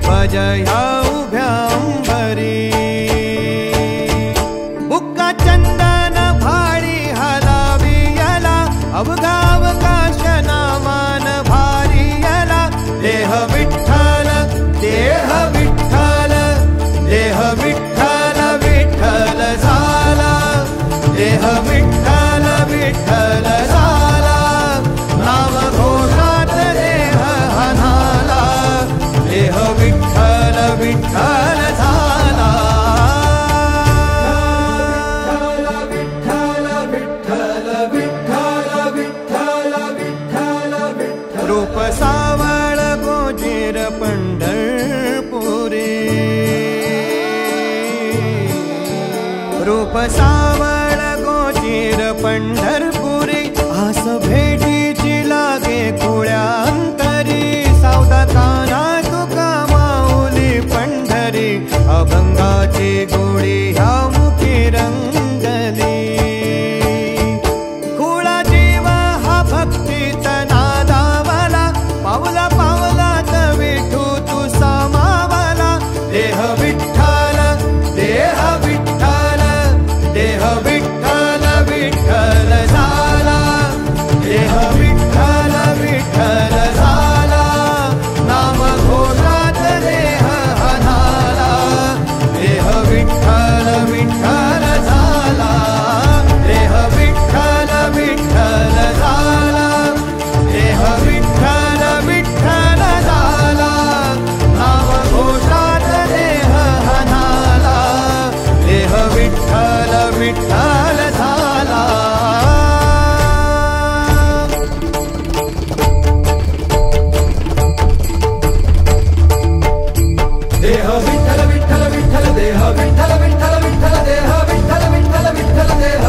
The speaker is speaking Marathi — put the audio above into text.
ध्वज ह्या उभ्या अंबरी। बुक्का चंदन भाडी हलावी याला अवघा अवकाश नामान भारी याला। देह विठ्ठल देह विठ्ठल देह विठ्ठल विठ्ठल झाला। देह विठ्ठल विठ्ठल झाला। नाम घोषात देह हनाला। देह विठ्ठल विठ्ठल झाला। विठ्ठल विठ्ठल विठ्ठल विठ्ठल विठ्ठल विठ्ठल। रूप सावळ गोजीर पंढरपुरी। रूप सावळ गोजीर पंढरपुरी। आस भेटीची लागे खुळ्या अंतरी। सावधा काना तुका माऊली पंढरी। अभंगाची गोडी ह्या मुखी रंगली। खुळा जीव हा भक्तीत नादावला। पावला पावलात विठू तू सामावला। देह विठ्ठल देह विठ्ठल देह विठ्ठल विठ्ठल झाला। देह विठ्ठल विठ्ठल झाला। नाम घोषात देह हनाला। देह विठ्ठल विठ्ठल झाला। देह विठ्ठल विठ्ठल झाला। देह विठ्ठल विठ्ठल झाला। नाम घोषात देह हनाला। देह विठ्ठल विठ्ठल झाला। देह विठ्ठल विठ्ठल विठ्ठल देह विठ्ठल विठ्ठल विठ्ठल देह विठ्ठल विठ्ठल विठ्ठल देह